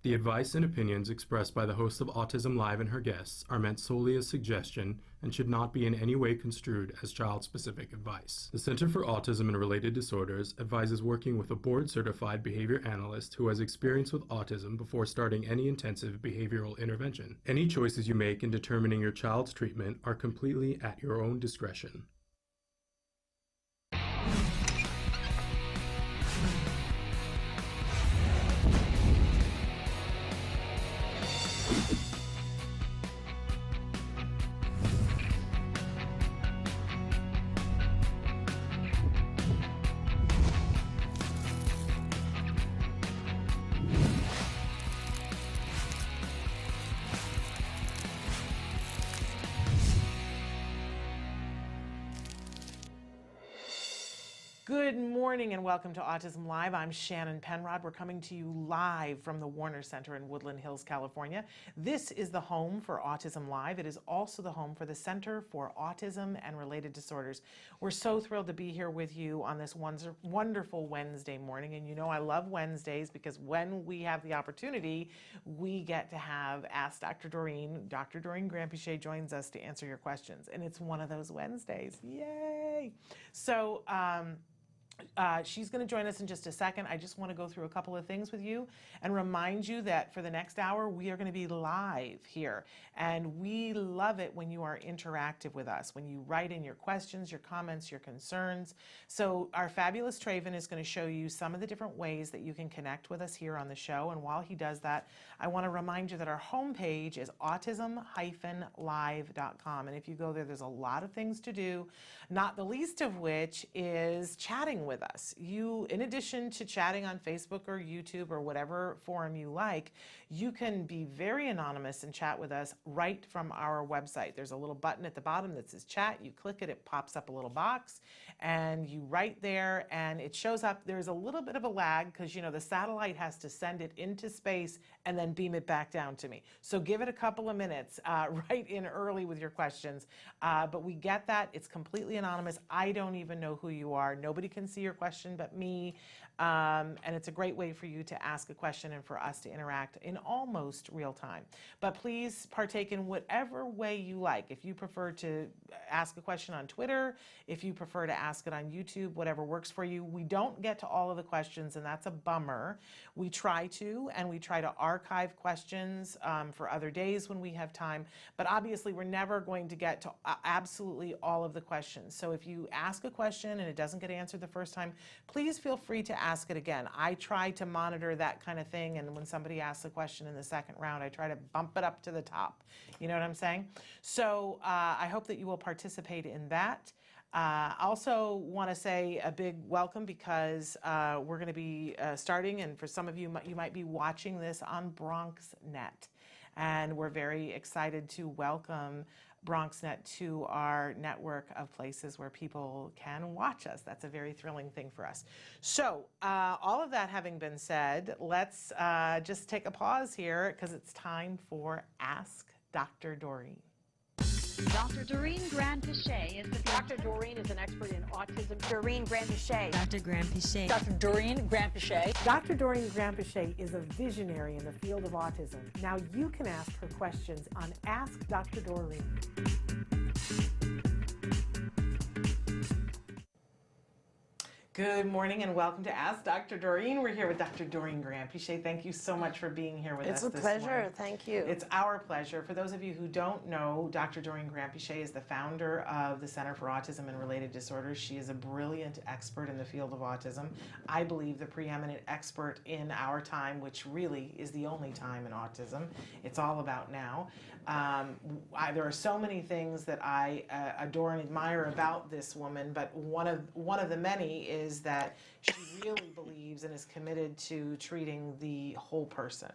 The advice and opinions expressed by the host of Autism Live and her guests are meant solely as suggestion and should not be in any way construed as child-specific advice. The Center for Autism and Related Disorders advises working with a board-certified behavior analyst who has experience with autism before starting any intensive behavioral intervention. Any choices you make in determining your child's treatment are completely at your own discretion. Good morning and welcome to Autism Live. I'm Shannon Penrod. We're coming to you live from the Warner Center in Woodland Hills, California. This is the home for Autism Live. It is also the home for the Center for Autism and Related Disorders. We're so thrilled to be here with you on this wonderful Wednesday morning. And you know I love Wednesdays because when we have the opportunity, we get to have Ask Dr. Doreen. Dr. Doreen Granpeesheh joins us to answer your questions. And it's one of those Wednesdays. Yay! So, she's going to join us in just a second. I just want to go through a couple of things with you and remind you that for the next hour, we are going to be live here. And we love it when you are interactive with us, when you write in your questions, your comments, your concerns. So our fabulous Traven is going to show you some of the different ways that you can connect with us here on the show. And while he does that, I want to remind you that our homepage is autism-live.com. And if you go there, there's a lot of things to do, not the least of which is chatting with us. You, in addition to chatting on Facebook or YouTube or whatever forum you like, you can be very anonymous and chat with us right from our website. There's a little button at the bottom that says chat. You click it, it pops up a little box and you write there and it shows up. There's a little bit of a lag because, you know, the satellite has to send it into space and then beam it back down to me. So give it a couple of minutes, write in early with your questions. But we get that. It's completely anonymous. I don't even know who you are. Nobody can see your question but me, and it's a great way for you to ask a question and for us to interact in almost real time. But please partake in whatever way you like. If you prefer to ask a question on Twitter, if you prefer to ask it on YouTube, whatever works for you. We don't get to all of the questions and that's a bummer. We try to, and we try to archive questions for other days when we have time, but obviously we're never going to get to absolutely all of the questions. So if you ask a question and it doesn't get answered the first time, please feel free to ask it again. I try to monitor that kind of thing, and when somebody asks a question in the second round, I try to bump it up to the top. You know what I'm saying? So I hope that you will participate in that. Also want to say a big welcome because we're going to be starting, and for some of you, you might be watching this on BronxNet. And we're very excited to welcome BronxNet to our network of places where people can watch us. That's a very thrilling thing for us. So all of that having been said, let's just take a pause here because it's time for Ask Dr. Doreen. Dr. Doreen Granpeesheh is the Dr. Doreen is an expert in autism. Doreen Granpeesheh. Dr. Granpeesheh. Dr. Doreen Granpeesheh. Dr. Doreen Granpeesheh is a visionary in the field of autism. Now you can ask her questions on Ask Dr. Doreen. Good morning and welcome to Ask Dr. Doreen. We're here with Dr. Doreen Granpeesheh. Thank you so much for being here with us this morning. It's a pleasure. Thank you. It's our pleasure. For those of you who don't know, Dr. Doreen Granpeesheh is the founder of the Center for Autism and Related Disorders. She is a brilliant expert in the field of autism. I believe the preeminent expert in our time, which really is the only time in autism. It's all about now. There are so many things that I adore and admire about this woman, but one of the many is that she really believes and is committed to treating the whole person,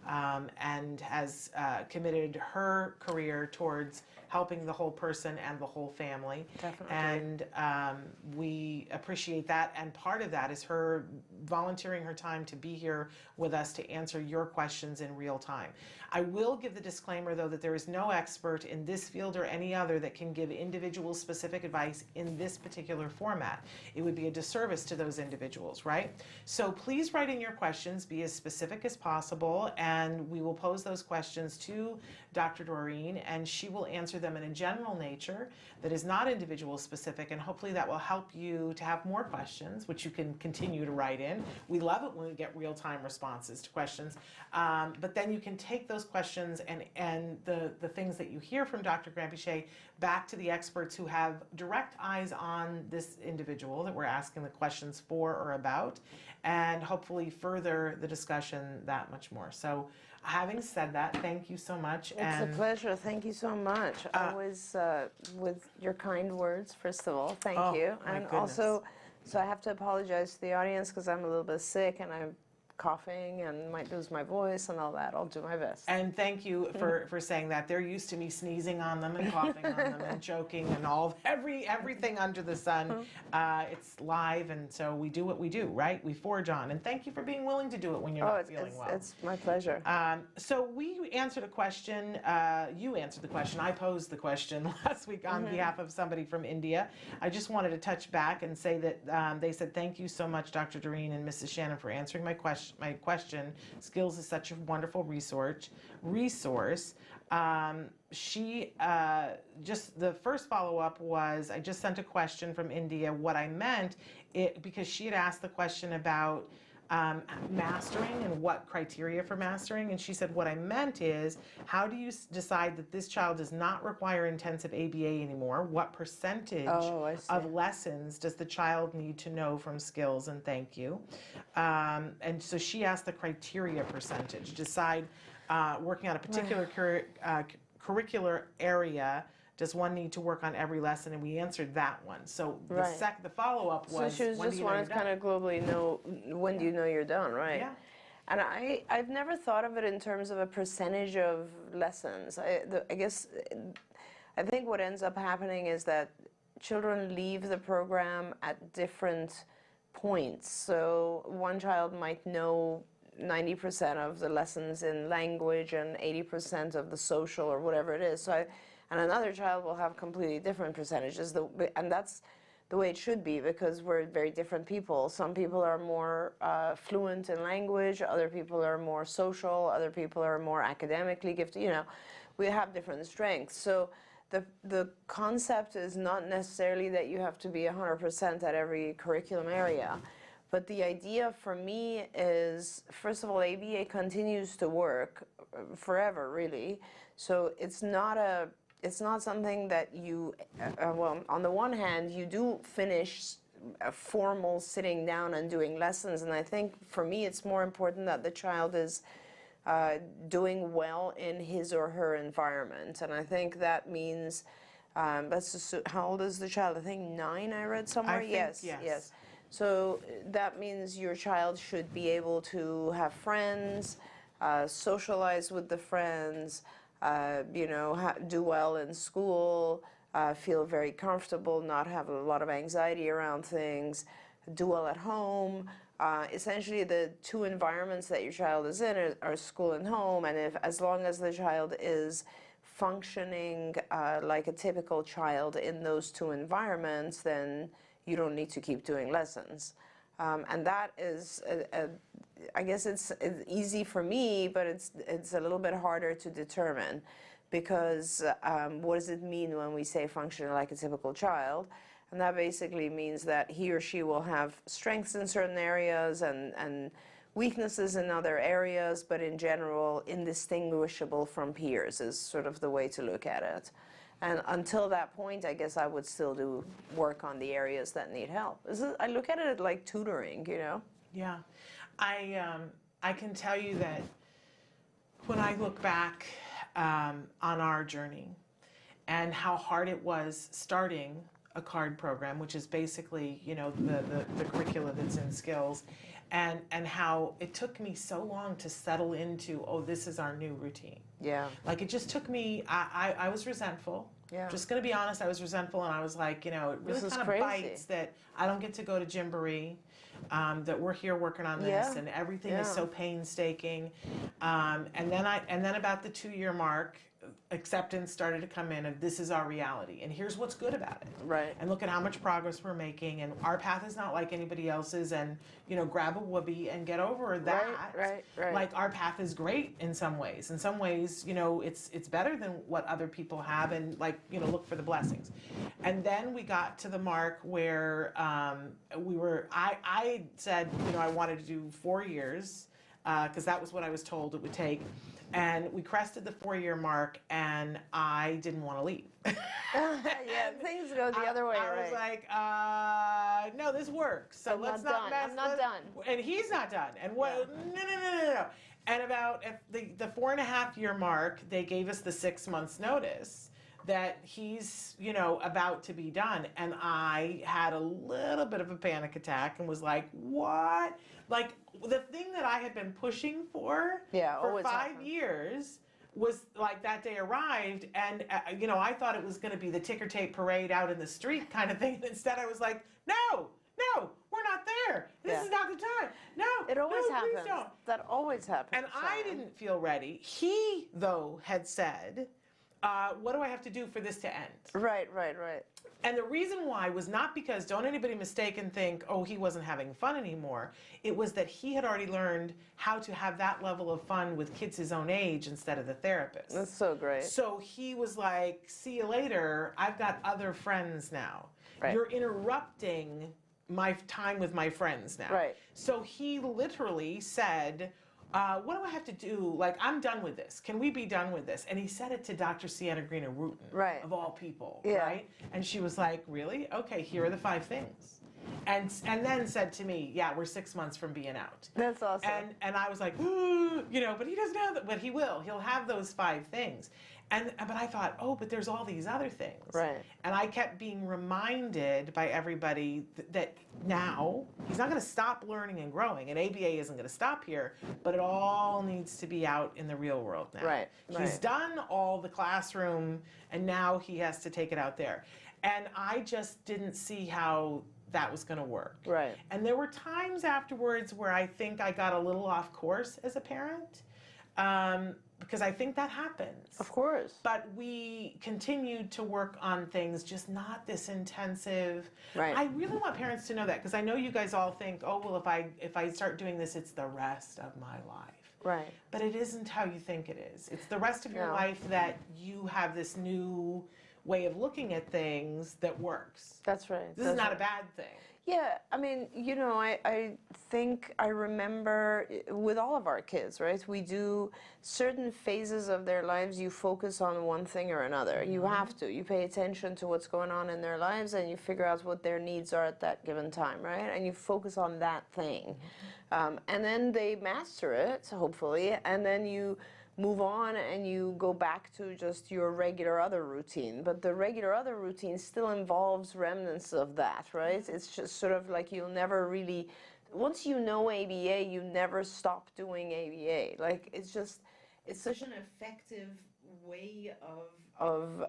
and has committed her career towards helping the whole person and the whole family. Definitely. And we appreciate that. And part of that is her volunteering her time to be here with us to answer your questions in real time. I will give the disclaimer, though, that there is no expert in this field or any other that can give individual specific advice in this particular format. It would be a disservice to those individuals, right? So please write in your questions, be as specific as possible, and we will pose those questions to Dr. Doreen, and she will answer them in a general nature that is not individual specific, and hopefully that will help you to have more questions, which you can continue to write in. We love it when we get real-time responses to questions, but then you can take those questions and the things that you hear from Dr. Grandpichet back to the experts who have direct eyes on this individual that we're asking the questions for or about, and hopefully further the discussion that much more. So having said that, thank you so much. It's a pleasure. Thank you so much. Always with your kind words, first of all. Thank you. My And goodness. also, so I have to apologize to the audience because I'm a little bit sick and I'm coughing and might lose my voice and all that. I'll do my best. And thank you for saying that. They're used to me sneezing on them and coughing on them and joking and everything under the sun. It's live, and so we do what we do, right? We forge on. And thank you for being willing to do it when you're not feeling well. It's my pleasure. So we answered a question. You answered the question. I posed the question last week on behalf of somebody from India. I just wanted to touch back and say that they said, thank you so much, Dr. Doreen and Mrs. Shannon, for answering my question. Skills is such a wonderful resource. She just the first follow-up was, I just sent a question from India. What I meant, because she had asked the question about mastering and what criteria for mastering, and she said, what I meant is, how do you decide that this child does not require intensive ABA anymore? What percentage of lessons does the child need to know from skills? And thank you. And so she asked the criteria percentage. Decide, working on a particular curricular area, does one need to work on every lesson? And we answered that one. So the follow-up was, so she was just wanted to kind of globally know, when do you know you're done, right? Yeah. And I've never thought of it in terms of a percentage of lessons. I guess, I think what ends up happening is that children leave the program at different points. So one child might know 90% of the lessons in language and 80% of the social or whatever it is. And another child will have completely different percentages, and that's the way it should be, because we're very different people. Some people are more fluent in language, other people are more social, other people are more academically gifted. You know, we have different strengths. So the concept is not necessarily that you have to be 100% at every curriculum area. But the idea for me is, first of all, ABA continues to work forever, really. So it's not something that you, well, on the one hand, you do finish a formal sitting down and doing lessons, and I think for me it's more important that the child is doing well in his or her environment. And I think that means, let's assume, how old is the child? I think 9, I read somewhere. Yes. So that means your child should be able to have friends, socialize with the friends, you know, do well in school, feel very comfortable, not have a lot of anxiety around things, do well at home. Essentially, the two environments that your child is in are school and home, and as long as the child is functioning like a typical child in those two environments, then you don't need to keep doing lessons. And that is, I guess it's easy for me, but it's a little bit harder to determine, because what does it mean when we say functioning like a typical child? And that basically means that he or she will have strengths in certain areas and weaknesses in other areas, but in general, indistinguishable from peers is sort of the way to look at it. And until that point, I guess I would still do work on the areas that need help. I look at it like tutoring, you know? Yeah. I can tell you that when I look back on our journey and how hard it was starting a CARD program, which is basically, you know, the curricula that's in skills, and how it took me so long to settle into, oh, this is our new routine. Yeah. Like, it just took me, I was resentful, Yeah. Just gonna be honest, I was resentful, and I was like, you know, it really This is kind of crazy. bites that I don't get to go to Gymboree, that we're here working on this, Yeah. and everything is Yeah. so painstaking. And then about the 2-year mark, acceptance started to come in of this is our reality, and here's what's good about it. Right. And look at how much progress we're making, and our path is not like anybody else's, and you know, grab a whoopee and get over that. Right. Like our path is great in some ways. In some ways, you know, it's better than what other people have, and like, you know, look for the blessings. And then we got to the mark where I said, you know, I wanted to do 4 years, because that was what I was told it would take. And we crested the 4-year mark, and I didn't want to leave. Yeah, things go the other way, I right? was like, no, this works. So I'm let's not done. mess. I'm not done. And he's not done. And what? No. And about at the 4.5-year mark, they gave us the 6 months notice that he's, you know, about to be done. And I had a little bit of a panic attack and was like, what? Like, the thing that I had been pushing for always 5 happens. years was like that day arrived, and you know, I thought it was going to be the ticker tape parade out in the street kind of thing. And instead, I was like, no, we're not there. This is not the time. No, It always no, please happens. don't. That always happens. And I didn't feel ready. He, though, had said, what do I have to do for this to end? Right. And the reason why was not because, don't anybody mistake and think, oh, he wasn't having fun anymore. It was that he had already learned how to have that level of fun with kids his own age instead of the therapist. That's so great. So he was like, see you later. I've got other friends now. Right. You're interrupting my time with my friends now. Right. So he literally said, what do I have to do? Like, I'm done with this. Can we be done with this? And he said it to Dr. Sienna Greener Wooten, Right. of all people, Yeah. right? And she was like, really? Okay, here are the 5 things. And then said to me, yeah, we're 6 months from being out. That's awesome. And I was like, ooh, you know, but he doesn't have that, but he will. He'll have those 5 things. But I thought, oh, but there's all these other things. Right. And I kept being reminded by everybody that now he's not going to stop learning and growing, and ABA isn't going to stop here, but it all needs to be out in the real world now. Right, He's right. done all the classroom, and now he has to take it out there. And I just didn't see how that was going to work. Right. And there were times afterwards where I think I got a little off course as a parent, because I think that happens. Of course. But we continued to work on things, just not this intensive. Right. I really want parents to know that, because I know you guys all think, oh, well, if I start doing this, it's the rest of my life. Right. But it isn't how you think it is. It's the rest of your No. life that you have this new way of looking at things that works. That's right. This is not a bad thing. Yeah, I mean, you know, I think I remember with all of our kids, right? We do certain phases of their lives, you focus on one thing or another. You have to. You pay attention to what's going on in their lives, and you figure out what their needs are at that given time, right? And you focus on that thing. And then they master it, hopefully, and then you move on and you go back to just your regular other routine. But the regular other routine still involves remnants of that, right? It's just sort of like you'll never really, once you know ABA, you never stop doing ABA. Like, it's such an effective way of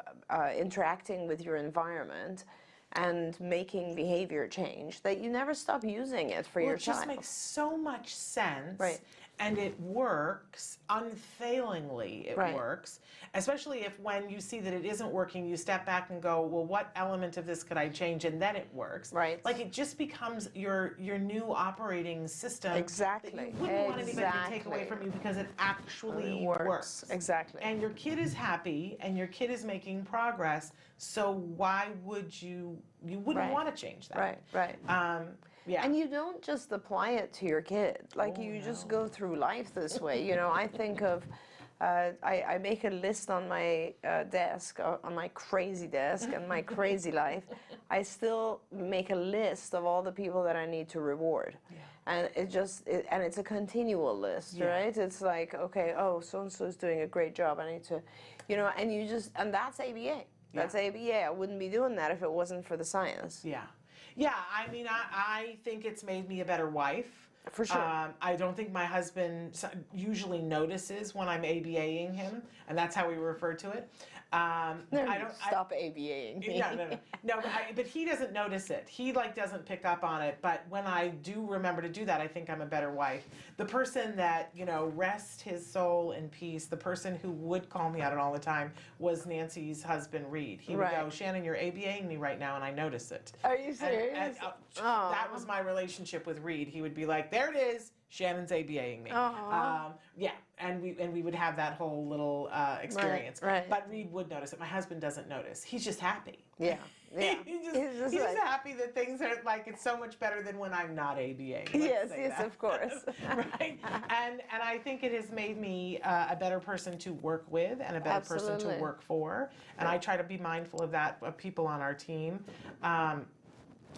interacting with your environment and making behavior change that you never stop using it for your It just child. makes so much sense. Right. And it works unfailingly. It Right. works, especially if when you see that it isn't working, you step back and go, well, what element of this could I change? And then it works. Right. Like, it just becomes your new operating system. Exactly. That you wouldn't want anybody to take away from you, because it actually works. Exactly. And your kid is happy, and your kid is making progress. So why would you wouldn't Right. want to change that? Right. Yeah. And you don't just apply it to your kid. Like, you just go through life this way. You know, I think of, I make a list on my desk, on my crazy desk and my crazy life. I still make a list of all the people that I need to reward. Yeah. And and it's a continual list, Yeah. right? It's like, okay, oh, so-and-so is doing a great job. I need to, you know, and that's ABA. That's ABA. I wouldn't be doing that if it wasn't for the science. Yeah. Yeah, I mean, I think it's made me a better wife. For sure. I don't think my husband usually notices when I'm ABAing him, and that's how we refer to it. I don't Stop ABAing me. No, but he doesn't notice it. He like doesn't pick up on it. But when I do remember to do that, I think I'm a better wife. The person that, rest his soul in peace, the person who would call me out all the time was Nancy's husband, Reed. He would go, Shannon, you're ABAing me right now, and I notice it. Are you serious? That was my relationship with Reed. He would be like, there it is. Shannon's ABAing me. Yeah, and we would have that whole little experience. Right. But Reed would notice it. My husband doesn't notice. He's just happy. Yeah. He's just happy that things are like it's so much better than when I'm not ABAing. Yes, of course. Right. And I think it has made me a better person to work with and a better person to work for. And I try to be mindful of that of people on our team.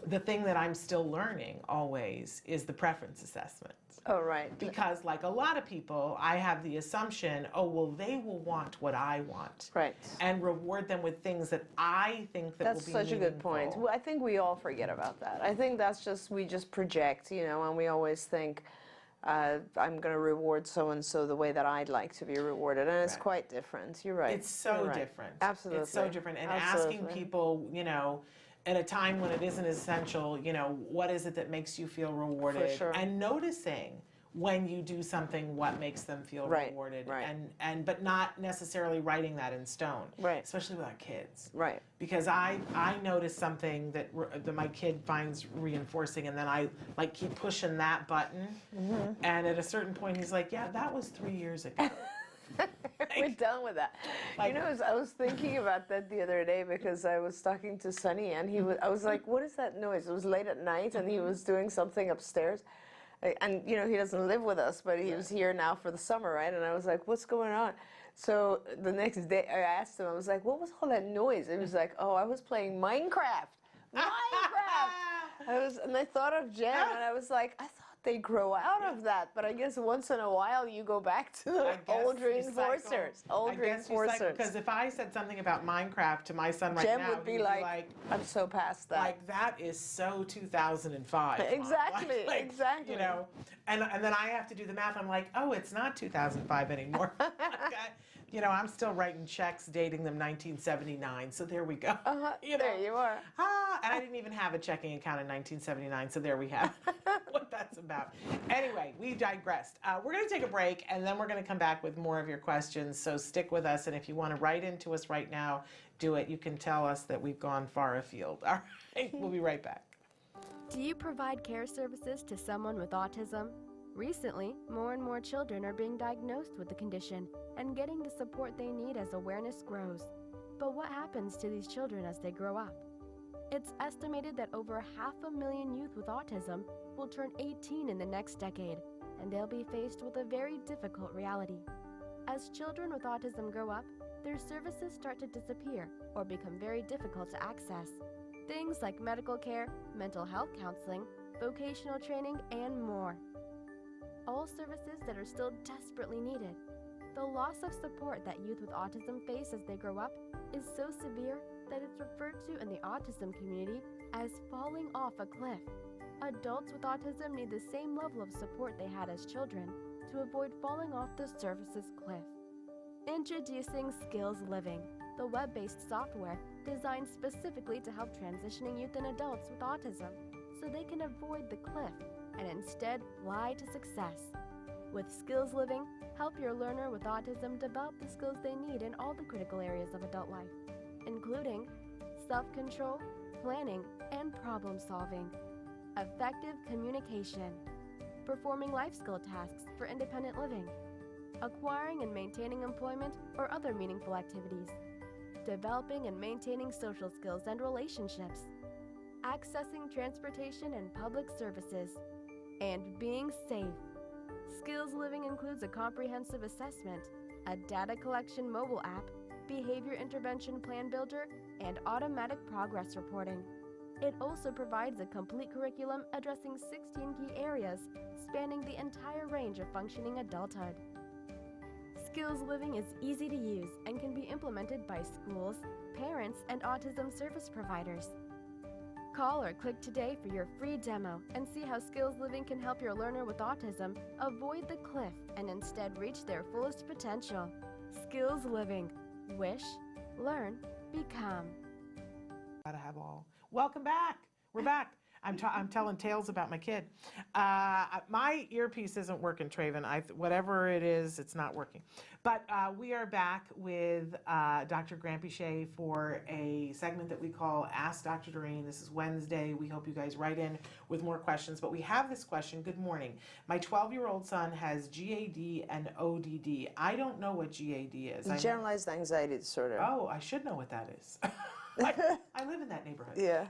The thing that I'm still learning always is the preference assessment. Oh, right. Because like a lot of people, I have the assumption, they will want what I want. Right. And reward them with things that I think that will be That's such a good point. meaningful. Well, I think we all forget about that. I think we just project, and we always think, I'm going to reward so-and-so the way that I'd like to be rewarded. And it's quite different. You're right. It's so You're right. different. Absolutely. It's so different. And Absolutely. asking people, at a time when it isn't essential, what is it that makes you feel rewarded? For sure. And noticing when you do something, what makes them feel rewarded. Right. But not necessarily writing that in stone. Right. Especially with our kids. Right. Because I notice something that my kid finds reinforcing, and then I like keep pushing that button. Mm-hmm. And at a certain point, he's like, yeah, that was 3 years ago. We're done with that. I was thinking about that the other day because I was talking to Sonny and I was like, what is that noise? It was late at night and he was doing something upstairs. And, he doesn't live with us, but he was here now for the summer, right? And I was like, what's going on? So the next day I asked him, I was like, what was all that noise? He was like, I was playing Minecraft. And I thought of Jen and I was like, I thought they grow out of that, but I guess once in a while you go back to the old reinforcers. Because if I said something about Minecraft to my son right Jen now, would be like, I'm so past that. Like, that is so 2005. Exactly, exactly. And then I have to do the math. I'm like, it's not 2005 anymore. I'm still writing checks dating them 1979, so there we go. There you are. And I didn't even have a checking account in 1979, so there we have what that's about. Anyway, we digressed. We're going to take a break, and then we're going to come back with more of your questions, so stick with us, and if you want to write into us right now, do it. You can tell us that we've gone far afield. All right, we'll be right back. Do you provide care services to someone with autism? Recently, more and more children are being diagnosed with the condition and getting the support they need as awareness grows. But what happens to these children as they grow up? It's estimated that over 500,000 youth with autism will turn 18 in the next decade, and they'll be faced with a very difficult reality. As children with autism grow up, their services start to disappear or become very difficult to access. Things like medical care, mental health counseling, vocational training, and more. All services that are still desperately needed. The loss of support that youth with autism face as they grow up is so severe that it's referred to in the autism community as falling off a cliff. Adults with autism need the same level of support they had as children to avoid falling off the services cliff. Introducing Skills Living, the web-based software designed specifically to help transitioning youth and adults with autism so they can avoid the cliff and instead fly to success. With Skills Living, help your learner with autism develop the skills they need in all the critical areas of adult life, including self-control, planning, and problem-solving, effective communication, performing life skill tasks for independent living, acquiring and maintaining employment or other meaningful activities, developing and maintaining social skills and relationships, accessing transportation and public services, and being safe. Skills Living includes a comprehensive assessment, a data collection mobile app, behavior intervention plan builder, and automatic progress reporting. It also provides a complete curriculum addressing 16 key areas spanning the entire range of functioning adulthood. Skills Living is easy to use and can be implemented by schools, parents, and autism service providers. Call or click today for your free demo and see how Skills Living can help your learner with autism avoid the cliff and instead reach their fullest potential. Skills Living. Wish, Learn, become. Gotta have all. Welcome back. We're back. I'm telling tales about my kid. My earpiece isn't working, Traven. Whatever it is, it's not working. But we are back with Dr. Granpichet for a segment that we call Ask Dr. Doreen. This is Wednesday. We hope you guys write in with more questions. But we have this question. Good morning. My 12-year-old son has GAD and ODD. I don't know what GAD is. Generalized anxiety disorder. Oh, I should know what that is. I live in that neighborhood. Yeah.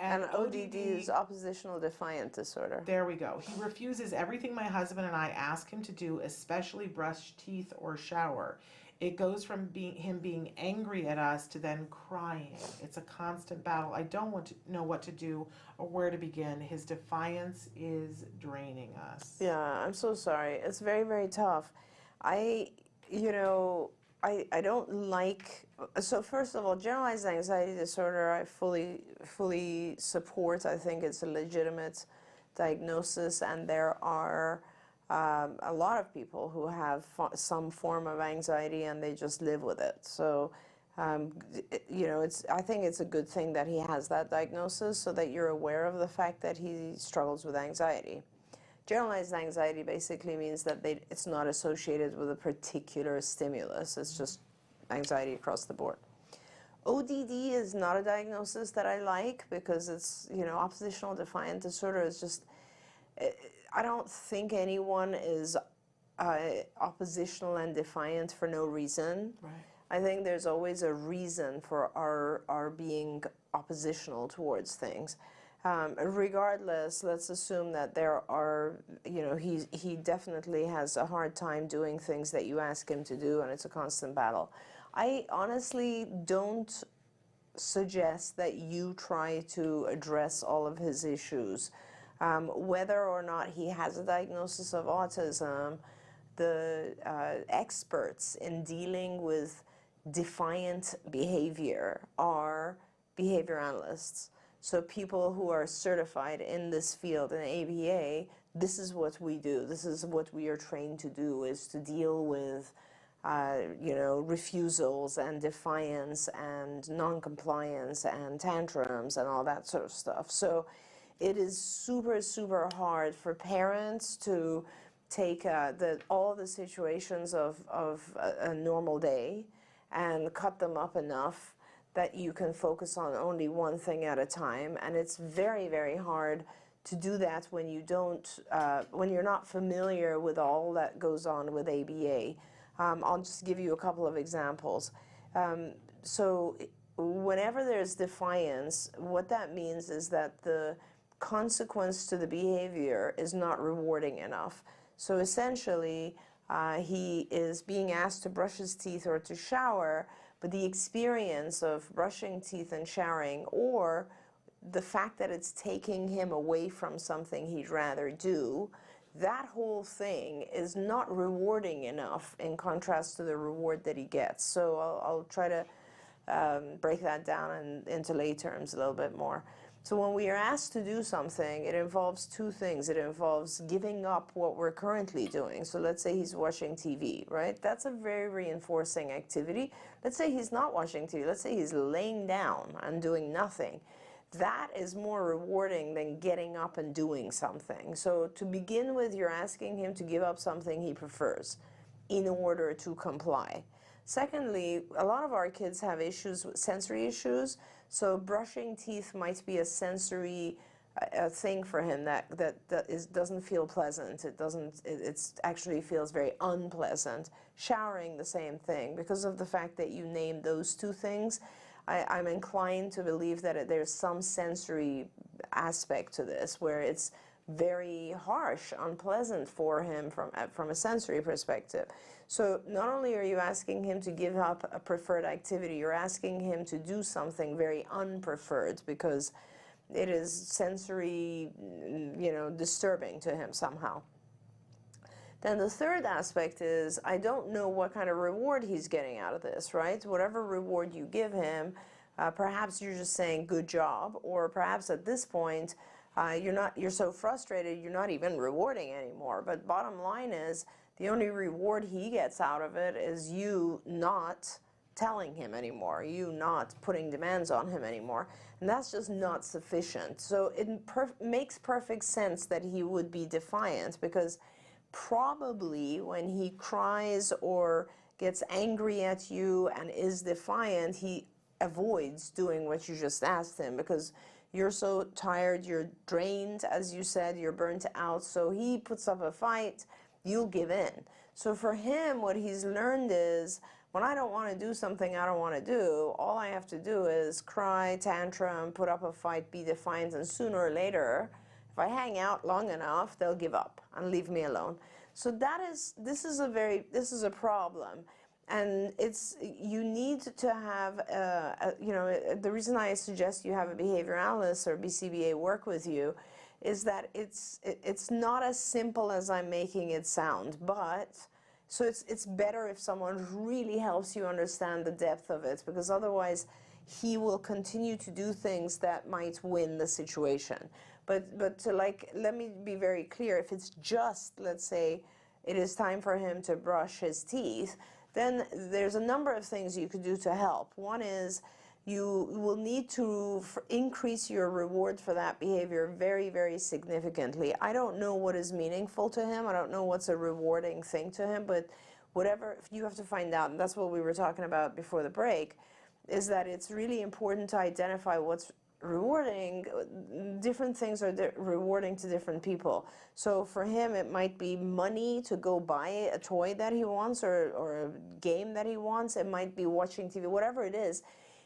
And ODD is oppositional defiant disorder. There we go. He refuses everything my husband and I ask him to do, especially brush teeth or shower. It goes from him being angry at us to then crying. It's a constant battle. I don't want to know what to do or where to begin. His defiance is draining us. Yeah, I'm so sorry. It's very, very tough. I don't like, so first of all, generalized anxiety disorder, I fully support. I think it's a legitimate diagnosis, and there are a lot of people who have some form of anxiety and they just live with it. So, I think it's a good thing that he has that diagnosis so that you're aware of the fact that he struggles with anxiety. Generalized anxiety basically means that it's not associated with a particular stimulus. It's just anxiety across the board. ODD is not a diagnosis that I like because it's, oppositional defiant disorder is just, I don't think anyone is oppositional and defiant for no reason. Right. I think there's always a reason for our being oppositional towards things. Regardless, let's assume that there are, he definitely has a hard time doing things that you ask him to do, and it's a constant battle. I honestly don't suggest that you try to address all of his issues. Whether or not he has a diagnosis of autism, the experts in dealing with defiant behavior are behavior analysts. So people who are certified in this field, in ABA, this is what we do. This is what we are trained to do, is to deal with, refusals and defiance and non-compliance and tantrums and all that sort of stuff. So it is super, super hard for parents to take all the situations of a normal day and cut them up enough that you can focus on only one thing at a time, and it's very, very hard to do that when when you're not familiar with all that goes on with ABA. I'll just give you a couple of examples. So whenever there's defiance, what that means is that the consequence to the behavior is not rewarding enough. So essentially, he is being asked to brush his teeth or to shower, but the experience of brushing teeth and showering, or the fact that it's taking him away from something he'd rather do, that whole thing is not rewarding enough in contrast to the reward that he gets. So I'll try to break that down into lay terms a little bit more. So when we are asked to do something, it involves two things. It involves giving up what we're currently doing. So let's say he's watching TV, right? That's a very reinforcing activity. Let's say he's not watching TV. Let's say he's laying down and doing nothing. That is more rewarding than getting up and doing something. So to begin with, you're asking him to give up something he prefers in order to comply. Secondly, a lot of our kids have issues with sensory issues. So brushing teeth might be a sensory thing for him that doesn't feel pleasant. It actually feels very unpleasant. Showering, the same thing. Because of the fact that you named those two things, I'm inclined to believe that there's some sensory aspect to this where it's very harsh, unpleasant for him from a sensory perspective. So not only are you asking him to give up a preferred activity, you're asking him to do something very unpreferred because it is sensory, disturbing to him somehow. Then the third aspect is, I don't know what kind of reward he's getting out of this, right? Whatever reward you give him, perhaps you're just saying good job, or perhaps at this point, you're so frustrated you're not even rewarding anymore. But bottom line is, the only reward he gets out of it is you not telling him anymore, you not putting demands on him anymore. And that's just not sufficient. So it makes perfect sense that he would be defiant, because probably when he cries or gets angry at you and is defiant, he avoids doing what you just asked him, because you're so tired, you're drained, as you said, you're burnt out. So he puts up a fight, you'll give in. So for him, what he's learned is, when I don't want to do something I don't want to do, all I have to do is cry, tantrum, put up a fight, be defiant, and sooner or later, if I hang out long enough, they'll give up and leave me alone. So this is a problem. And you need to have, the reason I suggest you have a behavior analyst or BCBA work with you is that it's not as simple as I'm making it sound, but so it's better if someone really helps you understand the depth of it, because otherwise he will continue to do things that might win the situation. But to let me be very clear, if it's just, let's say, it is time for him to brush his teeth, then there's a number of things you could do to help. One is you will need to increase your reward for that behavior very, very significantly. I don't know what is meaningful to him. I don't know what's a rewarding thing to him, but whatever, you have to find out. And that's what we were talking about before the break, is that it's really important to identify what's rewarding. Different things are rewarding to different people. So for him, it might be money to go buy a toy that he wants, or a game that he wants. It might be watching TV, whatever it is.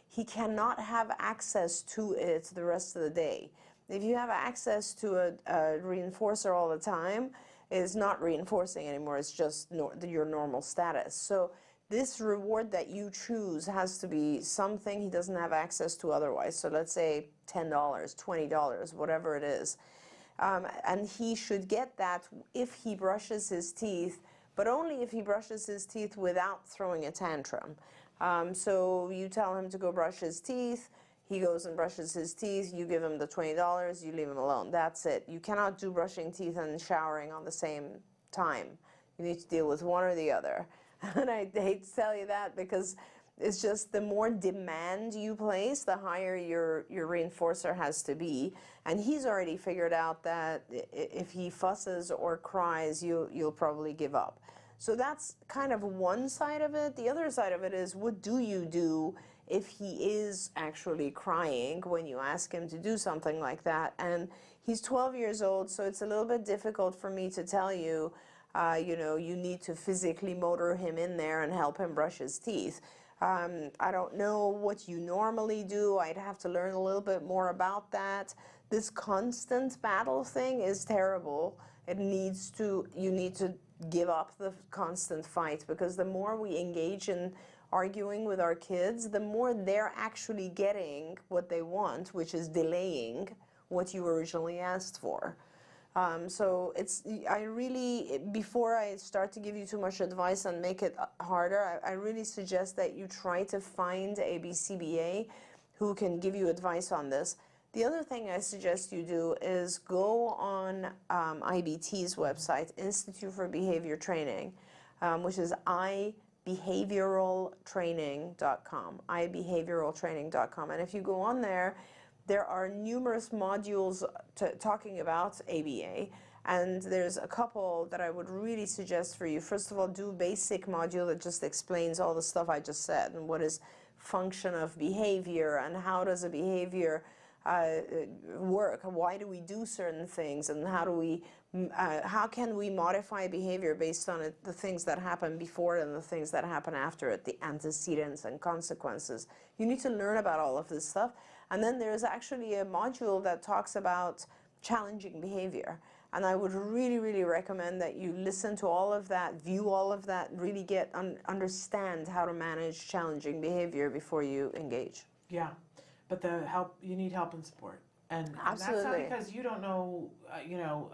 He cannot have access to it the rest of the day. If you have access to a reinforcer all the time, it's not reinforcing anymore. It's just your normal status. So this reward that you choose has to be something he doesn't have access to otherwise. So let's say $10, $20, whatever it is. And he should get that if he brushes his teeth, but only if he brushes his teeth without throwing a tantrum. So you tell him to go brush his teeth, he goes and brushes his teeth, you give him the $20, you leave him alone. That's it. You cannot do brushing teeth and showering on the same time. You need to deal with one or the other. And I hate to tell you that, because it's just the more demand you place, the higher your reinforcer has to be. And he's already figured out that if he fusses or cries, you'll probably give up. So that's kind of one side of it. The other side of it is, what do you do if he is actually crying when you ask him to do something like that? And he's 12 years old, so it's a little bit difficult for me to tell you, you need to physically motor him in there and help him brush his teeth. I don't know what you normally do. I'd have to learn a little bit more about that. This constant battle thing is terrible. You need to give up the constant fight, because the more we engage in arguing with our kids, the more they're actually getting what they want, which is delaying what you originally asked for. So before I start to give you too much advice and make it harder, I really suggest that you try to find a BCBA who can give you advice on this. The other thing I suggest you do is go on IBT's website, Institute for Behavior Training, which is ibehavioraltraining.com, ibehavioraltraining.com. And if you go on there, there are numerous modules talking about ABA, and there's a couple that I would really suggest for you. First of all, do a basic module that just explains all the stuff I just said, and what is function of behavior, and how does a behavior work, why do we do certain things, and how can we modify behavior based on the things that happen before and the things that happen after it, the antecedents and consequences. You need to learn about all of this stuff. And then there's actually a module that talks about challenging behavior. And I would really, really recommend that you listen to all of that, view all of that, really understand how to manage challenging behavior before you engage. Yeah, but you need help and support. And Absolutely. that's not because you don't know, and no,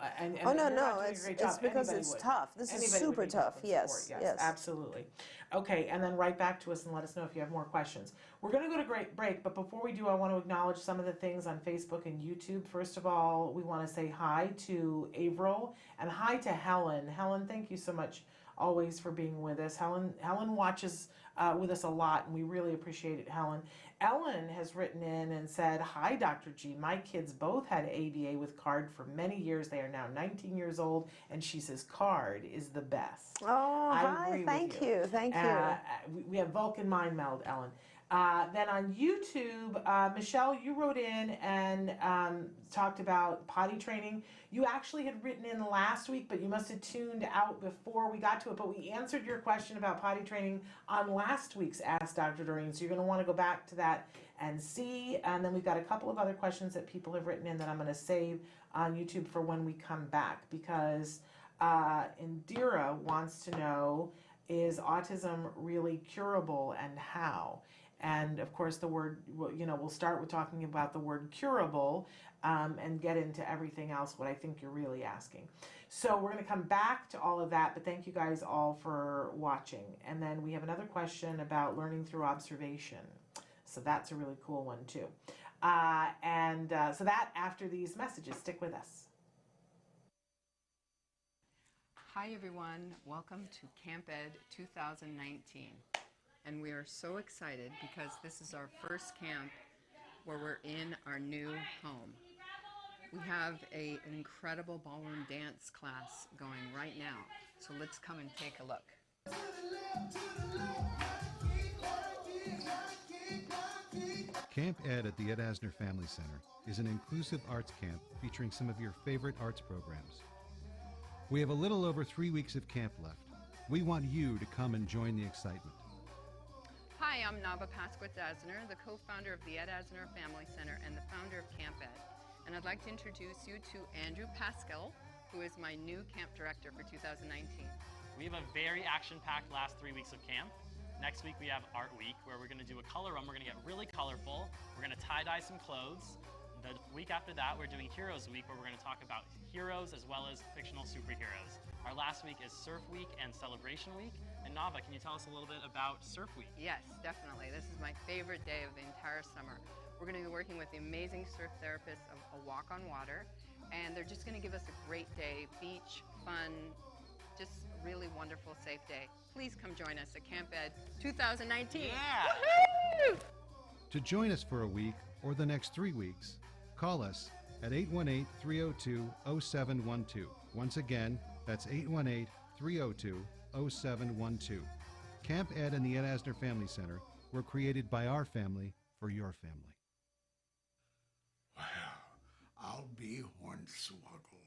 you're not doing a great job. it's because Anybody it's would. tough. This is Anybody would super need help tough. and Yes, support. yes. Absolutely. Okay, and then write back to us and let us know if you have more questions. We're going to go to great break, but before we do, I want to acknowledge some of the things on Facebook and YouTube. First of all, we want to say hi to Avril and hi to Helen. Helen, thank you so much always for being with us. Helen watches with us a lot, and we really appreciate it, Helen. Ellen has written in and said, "Hi, Dr. G. My kids both had ABA with CARD for many years. They are now 19 years old, and she says CARD is the best." Oh, I hi, agree with thank you, thank you. We have Vulcan Mind Meld, Ellen. Then on YouTube, Michelle, you wrote in and talked about potty training. You actually had written in last week, but you must have tuned out before we got to it. But we answered your question about potty training on last week's Ask Dr. Doreen. So you're going to want to go back to that and see. And then we've got a couple of other questions that people have written in that I'm going to save on YouTube for when we come back. Because Indira wants to know, is autism really curable and how? And of course, the word, we'll start with talking about the word curable and get into everything else, what I think you're really asking. So we're going to come back to all of that, but thank you guys all for watching. And then we have another question about learning through observation. So that's a really cool one too. So that after these messages, stick with us. Hi everyone, welcome to Camp Ed 2019. And we are so excited because this is our first camp where we're in our new home. We have an incredible ballroom dance class going right now, so let's come and take a look. Camp Ed at the Ed Asner Family Center is an inclusive arts camp featuring some of your favorite arts programs. We have a little over 3 weeks of camp left. We want you to come and join the excitement. Hi, I'm Nava Pasquet-Asner, the co-founder of the Ed Asner Family Center and the founder of Camp Ed. And I'd like to introduce you to Andrew Pascal, who is my new camp director for 2019. We have a very action-packed last 3 weeks of camp. Next week we have Art Week, where we're going to do a color run. We're going to get really colorful. We're going to tie-dye some clothes. The week after that, we're doing Heroes Week, where we're going to talk about heroes as well as fictional superheroes. Our last week is Surf Week and Celebration Week. And Nava, can you tell us a little bit about Surf Week? Yes, definitely. This is my favorite day of the entire summer. We're going to be working with the amazing surf therapists of A Walk on Water, and they're just going to give us a great day, beach, fun, just really wonderful, safe day. Please come join us at Camp Ed 2019. Yeah! Woohoo! To join us for a week or the next 3 weeks, call us at 818-302-0712. Once again, that's 818-302-0712. Camp Ed and the Ed Asner Family Center were created by our family for your family. Well, I'll be hornswoggled.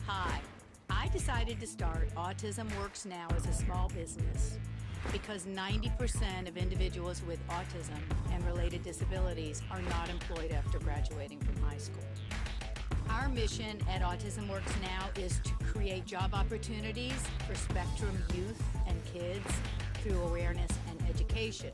Hi, I decided to start Autism Works Now as a small business because 90% of individuals with autism and related disabilities are not employed after graduating from high school. Our mission at Autism Works Now is to create job opportunities for Spectrum youth and kids through awareness and education.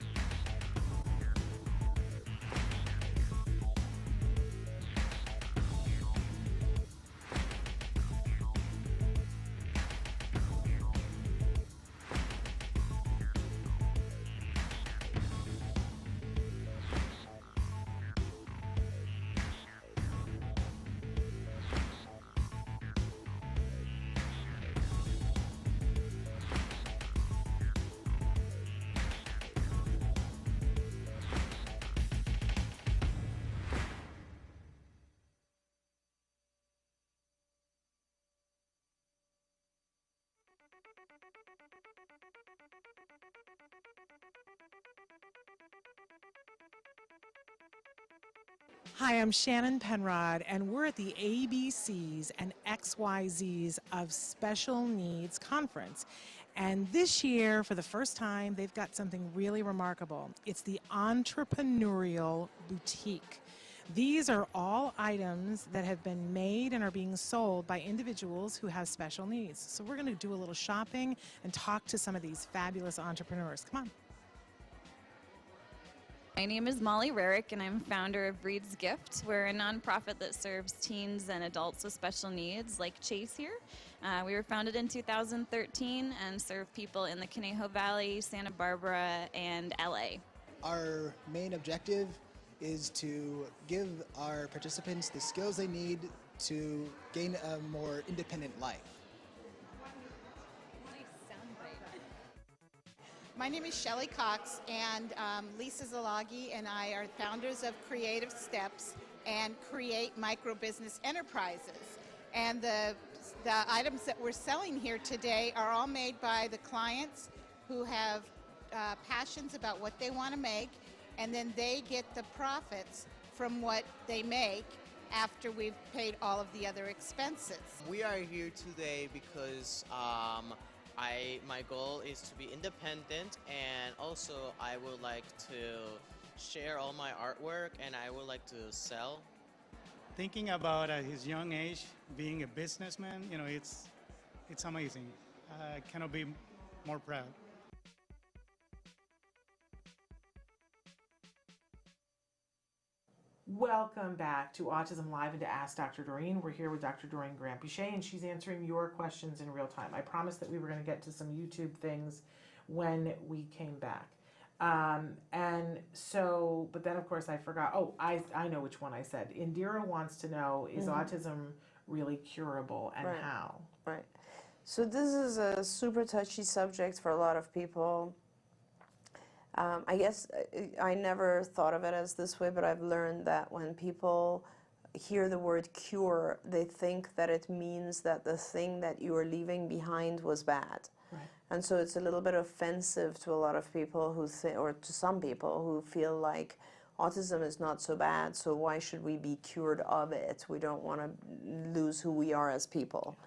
Hi, I'm Shannon Penrod, and we're at the ABCs and XYZs of Special Needs Conference. And this year, for the first time, they've got something really remarkable. It's the Entrepreneurial Boutique. These are all items that have been made and are being sold by individuals who have special needs. So we're going to do a little shopping and talk to some of these fabulous entrepreneurs. Come on. My name is Molly Rarick, and I'm founder of Breed's Gift. We're a nonprofit that serves teens and adults with special needs, like Chase here. We were founded in 2013 and serve people in the Conejo Valley, Santa Barbara, and LA. Our main objective is to give our participants the skills they need to gain a more independent life. My name is Shelley Cox, and Lisa Zalagi and I are founders of Creative Steps and Create Micro Business Enterprises. And the items that we're selling here today are all made by the clients who have passions about what they want to make, and then they get the profits from what they make after we've paid all of the other expenses. We are here today because my goal is to be independent, and also I would like to share all my artwork, and I would like to sell. Thinking about at his young age being a businessman, it's amazing. I cannot be more proud. Welcome back to Autism Live and to Ask Dr. Doreen. We're here with Dr. Doreen Grant-Pichet, and she's answering your questions in real time. I promised that we were going to get to some YouTube things when we came back. But then of course I forgot. Oh, I know which one I said. Indira wants to know, is autism really curable, and how? Right. So this is a super touchy subject for a lot of people. I guess I never thought of it as this way, but I've learned that when people hear the word cure, they think that it means that the thing that you are leaving behind was bad. Right. And so it's a little bit offensive to a lot of people who or to some people who feel like autism is not so bad, so why should we be cured of it? We don't want to lose who we are as people.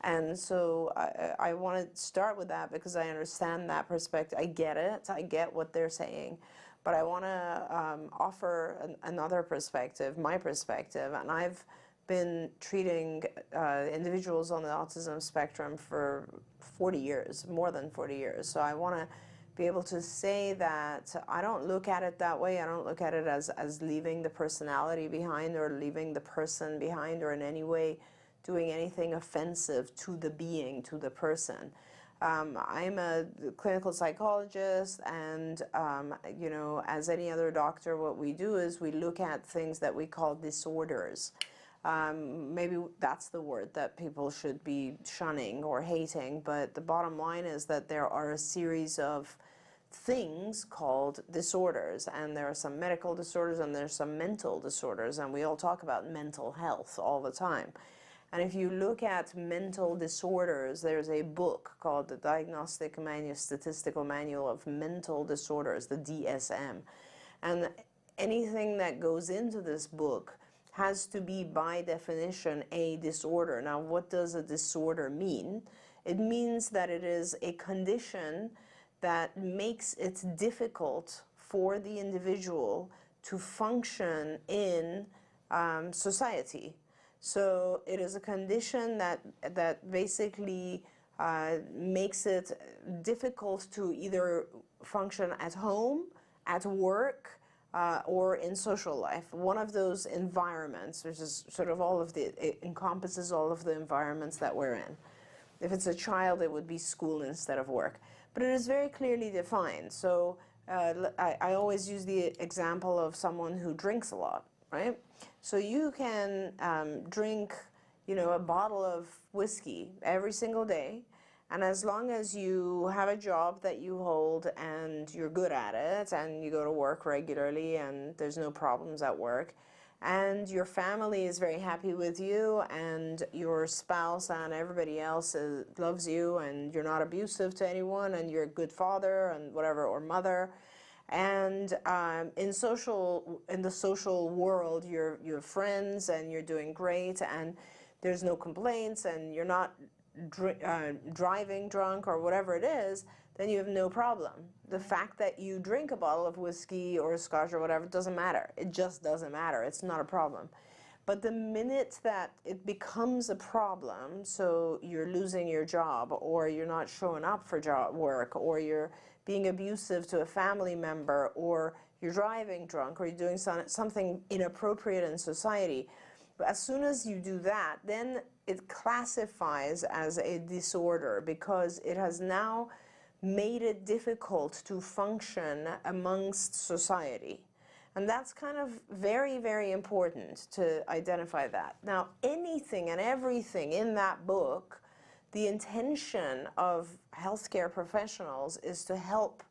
And so I want to start with that because I understand that perspective. I get it. I get what they're saying. But I want to offer another perspective, my perspective. And I've been treating individuals on the autism spectrum for 40 years, more than 40 years. So I want to be able to say that I don't look at it that way. I don't look at it as leaving the personality behind or leaving the person behind or in any way doing anything offensive to the being, to the person. I'm a clinical psychologist, and as any other doctor, what we do is we look at things that we call disorders. Maybe that's the word that people should be shunning or hating, but the bottom line is that there are a series of things called disorders, and there are some medical disorders and there's some mental disorders, and we all talk about mental health all the time. And if you look at mental disorders, there's a book called the Diagnostic Statistical Manual of Mental Disorders, the DSM. And anything that goes into this book has to be, by definition, a disorder. Now, what does a disorder mean? It means that it is a condition that makes it difficult for the individual to function in society. So it is a condition that basically makes it difficult to either function at home, at work, or in social life. One of those environments, which is sort of it encompasses all of the environments that we're in. If it's a child, it would be school instead of work. But it is very clearly defined. So I always use the example of someone who drinks a lot, right? So you can drink, a bottle of whiskey every single day, and as long as you have a job that you hold and you're good at it, and you go to work regularly and there's no problems at work, and your family is very happy with you, and your spouse and everybody else loves you, and you're not abusive to anyone, and you're a good father and whatever, or mother, and in the social world, you have friends and you're doing great, and there's no complaints, and you're not driving drunk or whatever it is, then you have no problem. The fact that you drink a bottle of whiskey or scotch or whatever doesn't matter. It just doesn't matter. It's not a problem. But the minute that it becomes a problem, so you're losing your job, or you're not showing up for work, or you're being abusive to a family member, or you're driving drunk, or you're doing something inappropriate in society. But as soon as you do that, then it classifies as a disorder because it has now made it difficult to function amongst society. And that's kind of very, very important to identify that. Now, anything and everything in that book, the intention of healthcare professionals is to help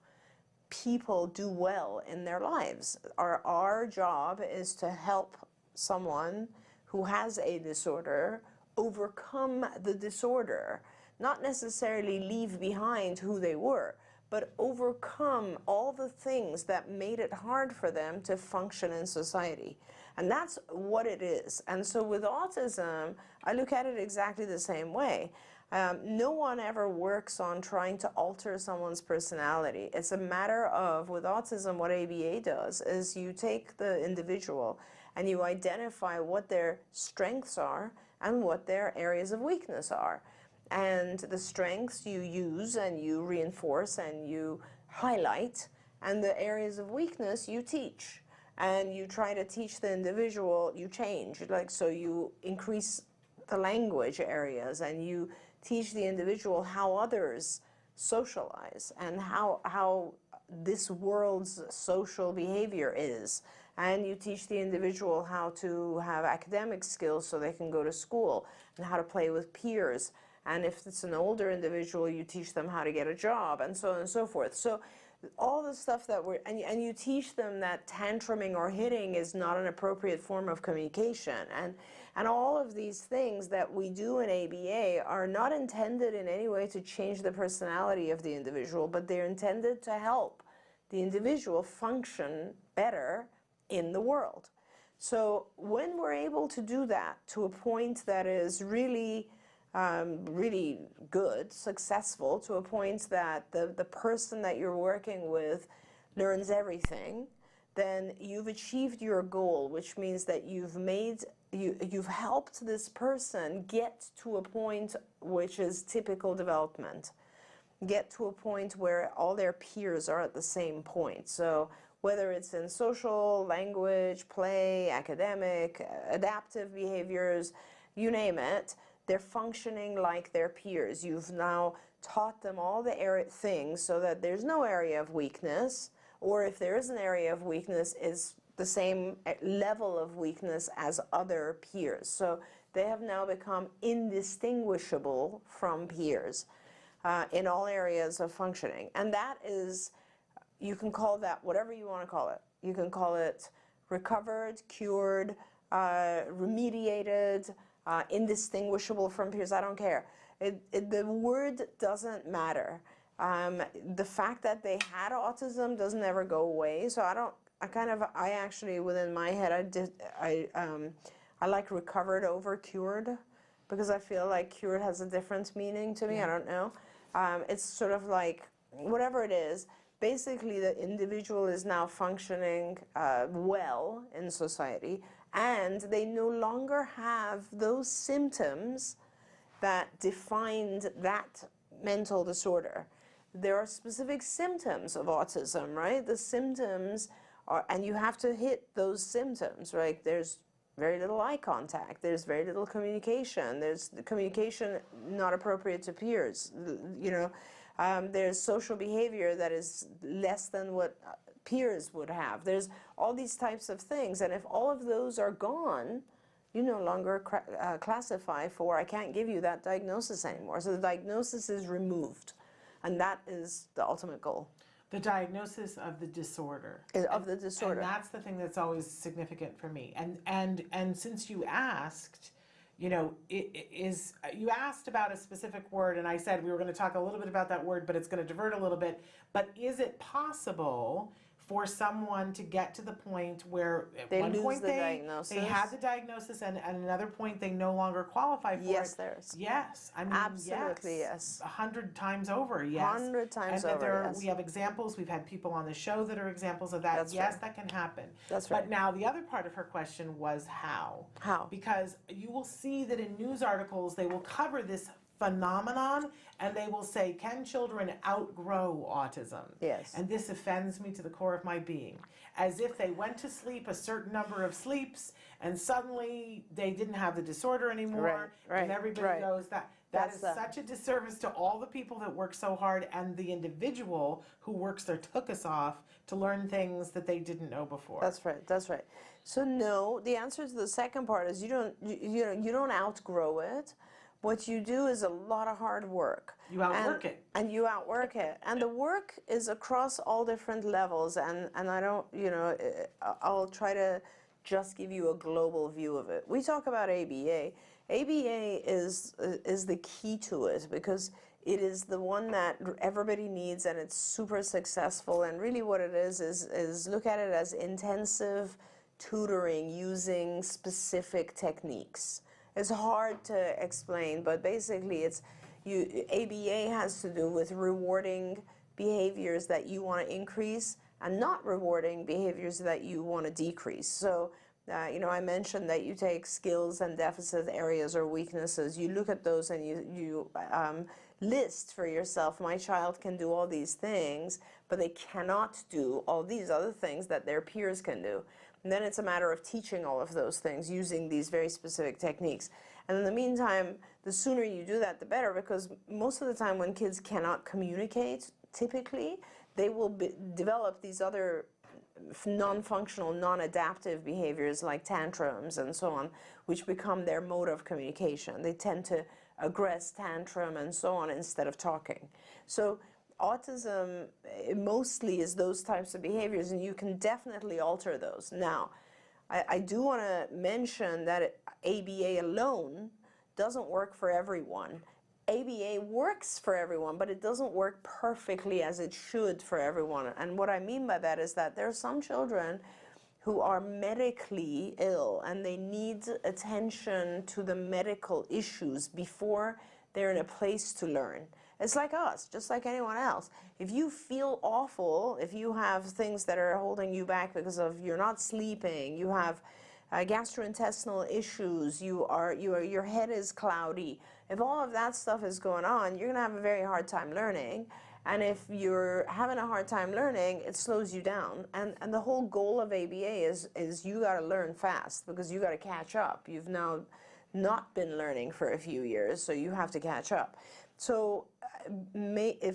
people do well in their lives. Our job is to help someone who has a disorder overcome the disorder, not necessarily leave behind who they were, but overcome all the things that made it hard for them to function in society. And that's what it is. And so with autism, I look at it exactly the same way. No one ever works on trying to alter someone's personality. It's a matter of, with autism, what ABA does is you take the individual and you identify what their strengths are and what their areas of weakness are. And the strengths you use and you reinforce and you highlight, and the areas of weakness you teach. And you try to teach the individual, you change. Like, so you increase the language areas and you teach the individual how others socialize and how this world's social behavior is. And you teach the individual how to have academic skills so they can go to school and how to play with peers. And if it's an older individual, you teach them how to get a job and so on and so forth. So all the stuff that and you teach them that tantruming or hitting is not an appropriate form of communication. And all of these things that we do in ABA are not intended in any way to change the personality of the individual, but they're intended to help the individual function better in the world. So when we're able to do that to a point that is really really good, successful, to a point that the person that you're working with learns everything, then you've achieved your goal, which means that you've helped this person get to a point which is typical development, get to a point where all their peers are at the same point. So whether it's in social, language, play, academic, adaptive behaviors, you name it, they're functioning like their peers. You've now taught them all the things so that there's no area of weakness, or if there is an area of weakness, is the same level of weakness as other peers. So they have now become indistinguishable from peers in all areas of functioning. And that is, you can call that whatever you want to call it. You can call it recovered, cured, remediated, indistinguishable from peers. I don't care. The word doesn't matter. The fact that they had autism doesn't ever go away. So I actually within my head I like recovered over cured, because I feel like cured has a different meaning to me. I don't know. It's sort of like whatever it is. Basically, the individual is now functioning well in society, and they no longer have those symptoms that defined that mental disorder. There are specific symptoms of autism, right? The symptoms are, and you have to hit those symptoms, right? There's very little eye contact, there's very little communication, there's the communication not appropriate to peers, you know. There's social behavior that is less than what peers would have. There's all these types of things, and if all of those are gone, you no longer classify for, I can't give you that diagnosis anymore. So the diagnosis is removed, and that is the ultimate goal. The diagnosis of the disorder. Of the disorder. And that's the thing that's always significant for me. And since you asked, you know, you asked about a specific word, and I said we were going to talk a little bit about that word, but it's going to divert a little bit. But is it possible for someone to get to the point where at they one lose point the diagnosis? They had the diagnosis, and at another point they no longer qualify for it? Yes, there is. Yes, I mean, absolutely, yes. 100 times over, yes. 100 times and over, yes. We have examples. We've had people on the show that are examples of that. That's yes, right. that can happen. That's right. But now the other part of her question was how. How? Because you will see that in news articles they will cover this phenomenon, and they will say, can children outgrow autism? Yes. And this offends me to the core of my being. As if they went to sleep a certain number of sleeps and suddenly they didn't have the disorder anymore, and everybody goes that. That is such a disservice to all the people that work so hard and the individual who works their tuchus off to learn things that they didn't know before. That's right. That's right. So no, the answer to the second part is you don't outgrow it. What you do is a lot of hard work. You outwork it. And you outwork it. And the work is across all different levels. And I don't, I'll try to just give you a global view of it. We talk about ABA. ABA is the key to it because it is the one that everybody needs and it's super successful. And really what it is look at it as intensive tutoring using specific techniques. It's hard to explain, but basically ABA has to do with rewarding behaviors that you want to increase and not rewarding behaviors that you want to decrease. So, I mentioned that you take skills and deficit areas or weaknesses. You look at those and you list for yourself, my child can do all these things, but they cannot do all these other things that their peers can do. And then it's a matter of teaching all of those things using these very specific techniques. And in the meantime, the sooner you do that, the better, because most of the time when kids cannot communicate, typically, they will develop these other non-functional, non-adaptive behaviors like tantrums and so on, which become their mode of communication. They tend to aggress, tantrum, and so on instead of talking. So autism mostly is those types of behaviors, and you can definitely alter those. Now, I do want to mention that ABA alone doesn't work for everyone. ABA works for everyone, but it doesn't work perfectly as it should for everyone. And what I mean by that is that there are some children who are medically ill and they need attention to the medical issues before they're in a place to learn. It's like us, just like anyone else. If you feel awful, if you have things that are holding you back because of you're not sleeping, you have gastrointestinal issues, your head is cloudy, if all of that stuff is going on, you're going to have a very hard time learning. And if you're having a hard time learning, it slows you down. And the whole goal of ABA is you got to learn fast because you got to catch up. You've now not been learning for a few years, so you have to catch up. So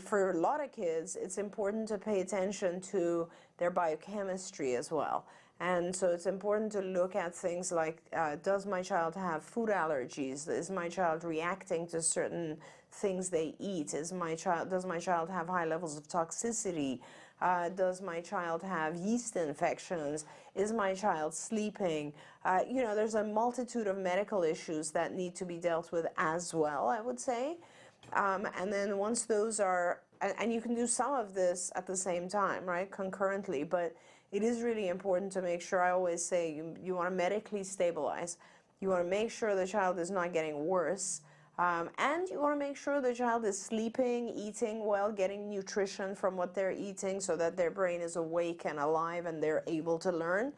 for a lot of kids, it's important to pay attention to their biochemistry as well. And so it's important to look at things like, does my child have food allergies? Is my child reacting to certain things they eat? Does my child have high levels of toxicity? Does my child have yeast infections? Is my child sleeping? There's a multitude of medical issues that need to be dealt with as well, I would say. And then once those are, and you can do some of this at the same time, right, concurrently, but it is really important to make sure, I always say, you want to medically stabilize. You want to make sure the child is not getting worse. And you want to make sure the child is sleeping, eating well, getting nutrition from what they're eating so that their brain is awake and alive and they're able to learn.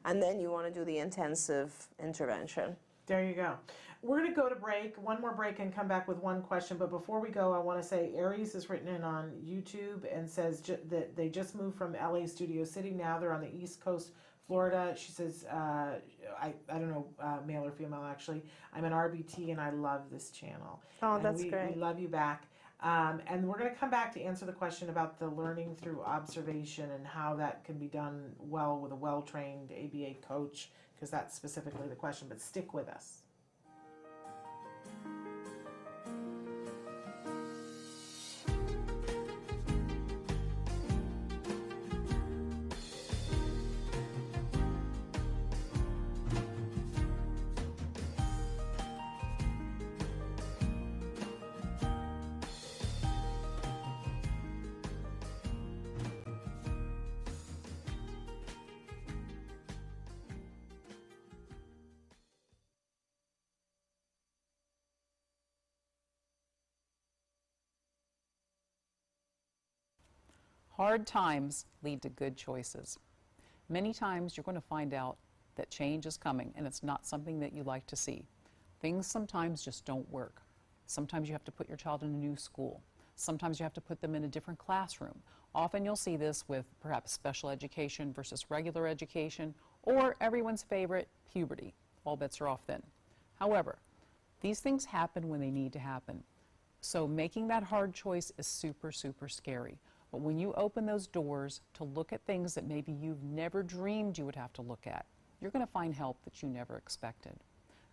And then you want to do the intensive intervention. There you go. We're going to go to break, one more break, and come back with one question. But before we go, I want to say Aries has written in on YouTube and says that they just moved from LA Studio City. Now they're on the East Coast, Florida. She says, I don't know, male or female actually. I'm an RBT and I love this channel. Oh, and that's we great. We love you back. And we're going to come back to answer the question about the learning through observation and how that can be done well with a well-trained ABA coach, because that's specifically the question. But stick with us. Hard times lead to good choices. Many times you're going to find out that change is coming and it's not something that you like to see. Things sometimes just don't work. Sometimes you have to put your child in a new school. Sometimes you have to put them in a different classroom. Often you'll see this with perhaps special education versus regular education, or everyone's favorite, puberty. All bets are off then. However, these things happen when they need to happen. So making that hard choice is super, super scary. But when you open those doors to look at things that maybe you've never dreamed you would have to look at, you're going to find help that you never expected.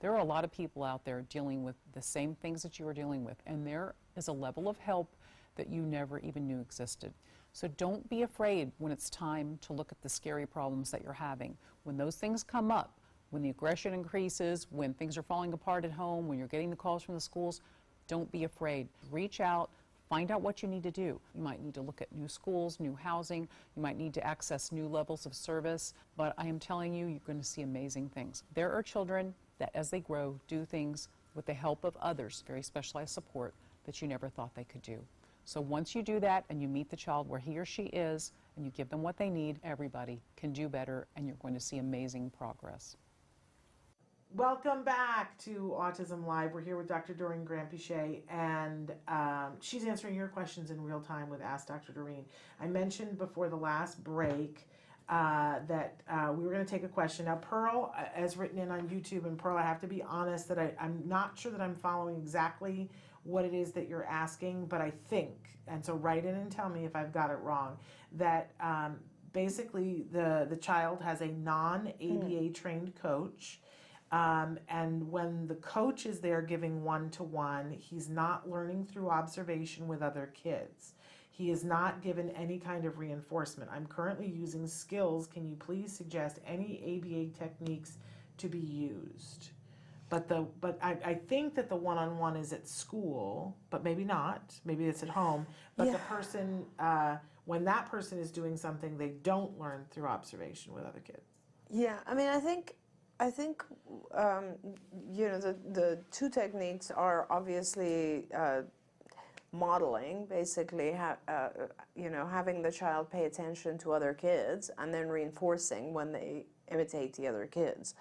There are a lot of people out there dealing with the same things that you are dealing with, and there is a level of help that you never even knew existed. So don't be afraid when it's time to look at the scary problems that you're having. When those things come up, when the aggression increases, when things are falling apart at home, when you're getting the calls from the schools, don't be afraid. Reach out, find out what you need to do. You might need to look at new schools, new housing. You might need to access new levels of service. But I am telling you, you're going to see amazing things. There are children that, as they grow, do things with the help of others, very specialized support, that you never thought they could do. So once you do that and you meet the child where he or she is and you give them what they need, everybody can do better, and you're going to see amazing progress. Welcome back to Autism Live. We're here with Dr. Doreen Grant-Pichet, and she's answering your questions in real time with Ask Dr. Doreen. I mentioned before the last break that we were going to take a question. Now, Pearl has written in on YouTube, and Pearl, I have to be honest that I'm not sure that I'm following exactly what it is that you're asking, but I think, and so write in and tell me if I've got it wrong, that basically the child has a non-ABA trained coach. And when the coach is there giving one-to-one, he's not learning through observation with other kids. He is not given any kind of reinforcement. I'm currently using skills. Can you please suggest any ABA techniques to be used? But I think that the one-on-one is at school, but maybe not. Maybe it's at home. But the person, when that person is doing something, they don't learn through observation with other kids. Yeah, I mean, I think you know, the two techniques are obviously modeling, basically, you know, having the child pay attention to other kids and then reinforcing when they imitate the other kids.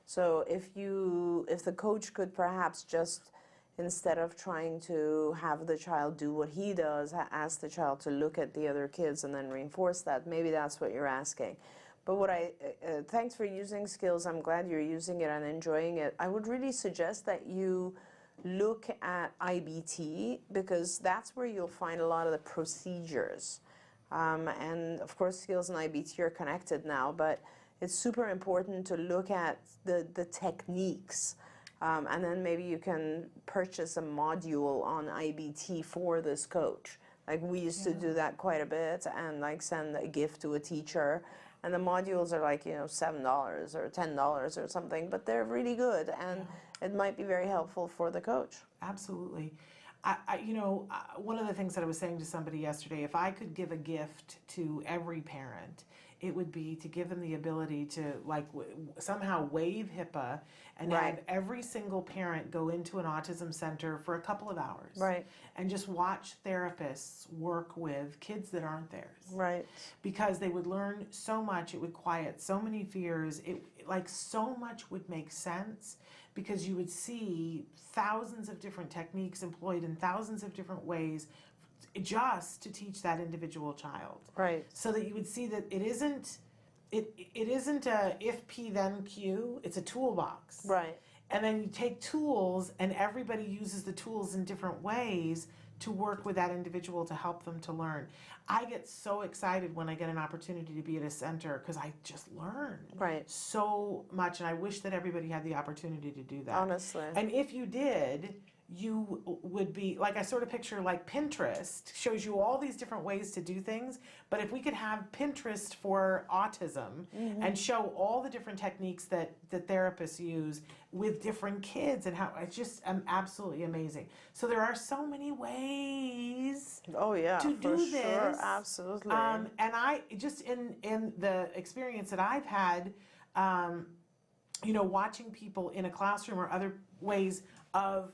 So if the coach could perhaps just, instead of trying to have the child do what he does, ask the child to look at the other kids and then reinforce that, maybe that's what you're asking. But thanks for using skills. I'm glad you're using it and enjoying it. I would really suggest that you look at IBT, because that's where you'll find a lot of the procedures. And of course, skills and IBT are connected now, but it's super important to look at the techniques. And then maybe you can purchase a module on IBT for this coach. Like we used to do that quite a bit, and like send a gift to a teacher. And the modules are like, you know, $7 or $10 or something, but they're really good, and it might be very helpful for the coach. Absolutely. You know, one of the things that I was saying to somebody yesterday, if I could give a gift to every parent, it would be to give them the ability to somehow waive HIPAA and have every single parent go into an autism center for a couple of hours. Right. And just watch therapists work with kids that aren't theirs. Right. Because they would learn so much, it would quiet so many fears, so much would make sense, because you would see thousands of different techniques employed in thousands of different ways just to teach that individual child. Right. So that you would see that it isn't a if P then Q, it's a toolbox. Right. And then you take tools and everybody uses the tools in different ways to work with that individual to help them to learn. I get so excited when I get an opportunity to be at a center, because I just learn so much, and I wish that everybody had the opportunity to do that. Honestly. And if you did, you would be, like, I sort of picture like Pinterest shows you all these different ways to do things, but if we could have Pinterest for autism and show all the different techniques that therapists use with different kids, and how it's just absolutely amazing. So there are so many ways to do this. Sure, absolutely. And I just, in the experience that I've had, you know, watching people in a classroom or other ways of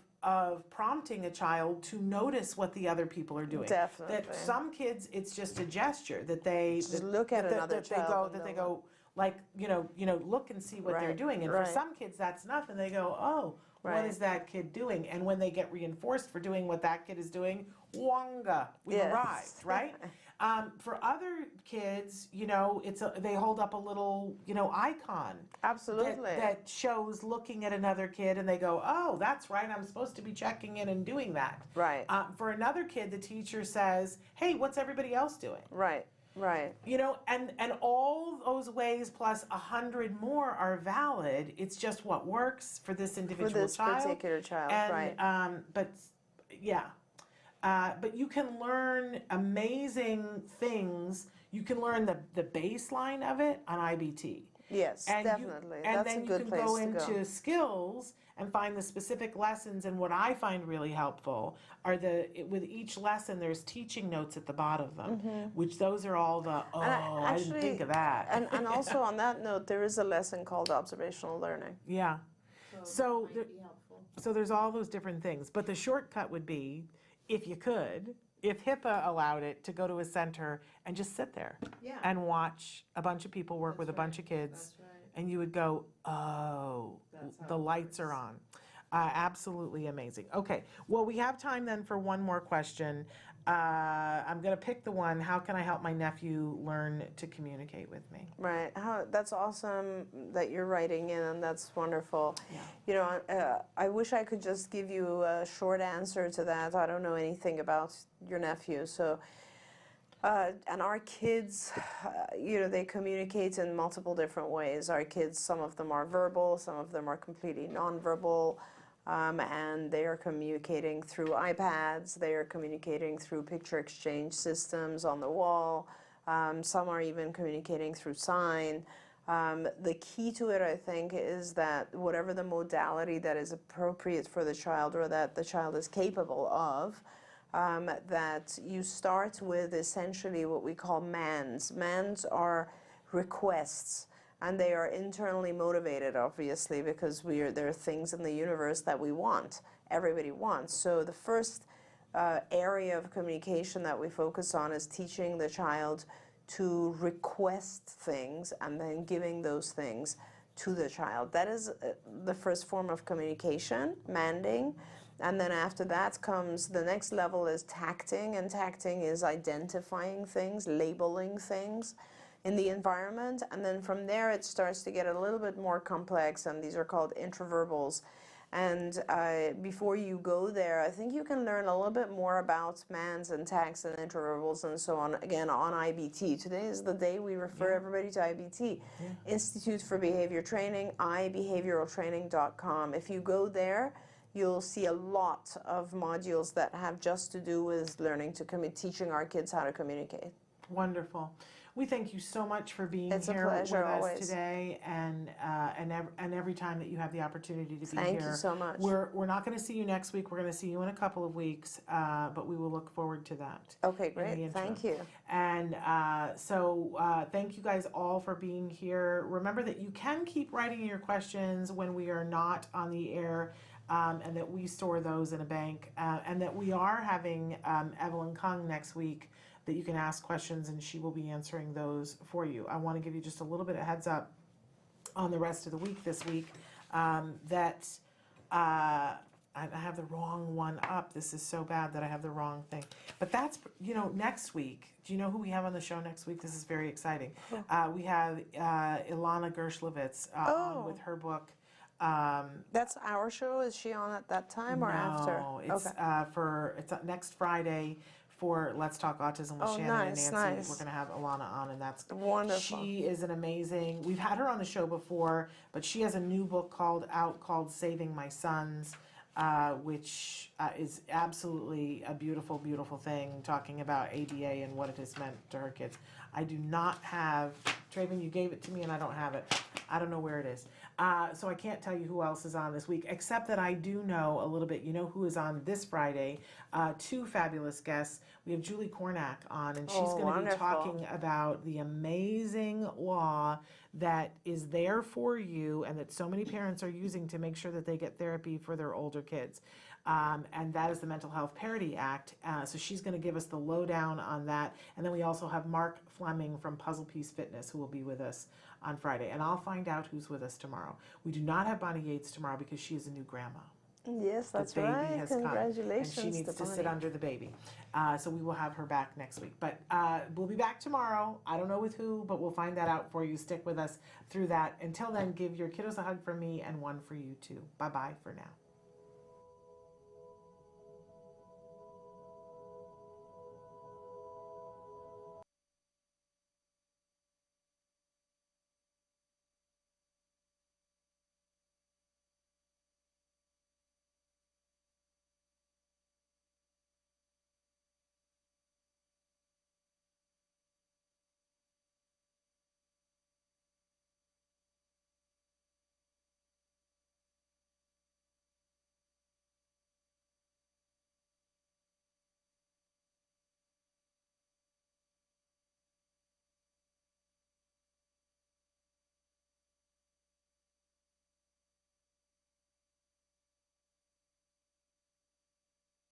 prompting a child to notice what the other people are doing. Definitely. That some kids, it's just a gesture that they just look at another child. They go like, you know, look and see what they're doing. And for some kids, that's enough, and they go, oh, What Right. is that kid doing? And when they get reinforced for doing what that kid is doing, wonga, we've Yes. arrived, right? For other kids, they hold up a little, icon. Absolutely. That shows looking at another kid and they go, oh, that's right, I'm supposed to be checking in and doing that. Right. For another kid, the teacher says, hey, what's everybody else doing? Right. Right. And all those ways plus 100 more are valid. It's just what works for this individual For this child. particular child, And, right. But you can learn amazing things. You can learn the baseline of it on IBT. Yes, definitely. And That's then a you good can place go to into go. skills and find the specific lessons. And what I find really helpful are with each lesson, there's teaching notes at the bottom of them, which those are all the, I didn't think of that. And also on that note, there is a lesson called observational learning. Yeah. So there's all those different things. But the shortcut would be, if you could, if HIPAA allowed it, to go to a center and just sit there and watch a bunch of people work with a bunch of kids. And you would go, oh, the lights are on. Absolutely amazing. Okay, well, we have time then for one more question. I'm going to pick the one, how can I help my nephew learn to communicate with me? Right. That's awesome that you're writing in, and that's wonderful. I wish I could just give you a short answer to that. I don't know anything about your nephew, so. And our kids, they communicate in multiple different ways. Our kids, some of them are verbal, some of them are completely nonverbal, and they are communicating through iPads, they are communicating through picture exchange systems on the wall, some are even communicating through sign. The key to it, I think, is that whatever the modality that is appropriate for the child or that the child is capable of, that you start with essentially what we call MANs. MANs are requests, and they are internally motivated, obviously, because there are things in the universe that we want, everybody wants. So the first area of communication that we focus on is teaching the child to request things and then giving those things to the child. That is the first form of communication, manding. And then after that comes the next level is tacting, and tacting is identifying things, labeling things in the environment. And then from there it starts to get a little bit more complex, and these are called intraverbals. And before you go there, I think you can learn a little bit more about MANs and TACs and intraverbals and so on, again, on IBT. Today is the day we refer everybody to IBT. Institute for Behavior Training, ibehavioraltraining.com. If you go there, you'll see a lot of modules that have just to do with learning to teaching our kids how to communicate. Wonderful. We thank you so much for being It's a here pleasure, with us always. today, and every time that you have the opportunity to be Thank here. you so much. We're not going to see you next week. We're going to see you in a couple of weeks, but we will look forward to that. Okay, in the great. interim. Thank you. And so thank you guys all for being here. Remember that you can keep writing your questions when we are not on the air. And that we store those in a bank, and that we are having Evelyn Kung next week that you can ask questions and she will be answering those for you. I want to give you just a little bit of heads up on the rest of the week this week, that I have the wrong one up. This is so bad that I have the wrong thing. But that's, next week. Do you know who we have on the show next week? This is very exciting. We have Ilana Gershlovitz on with her book. That's our show. Is she on at that time or after? No, it's Okay. it's next Friday for Let's Talk Autism with Shannon nice, and Nancy. nice. We're going to have Ilana on, and that's wonderful. She is an amazing. We've had her on the show before, but she has a new book called Saving My Sons, which is absolutely a beautiful, beautiful thing, talking about ABA and what it has meant to her kids. I do not have, Traven, you gave it to me and I don't have it. I don't know where it is. So I can't tell you who else is on this week, except that I do know a little bit. You know who is on this Friday? Two fabulous guests. We have Julie Kornack on, and she's going to be talking about the amazing law that is there for you and that so many parents are using to make sure that they get therapy for their older kids. And that is the Mental Health Parity Act. So she's going to give us the lowdown on that. And then we also have Mark Fleming from Puzzle Piece Fitness who will be with us on Friday. And I'll find out who's with us tomorrow. We do not have Bonnie Yates tomorrow because she is a new grandma. Yes, that's the baby right. has come, Congratulations, and she needs to sit Stephanie. under the baby. So we will have her back next week. But we'll be back tomorrow. I don't know with who, but we'll find that out for you. Stick with us through that. Until then, give your kiddos a hug from me and one for you too. Bye-bye for now.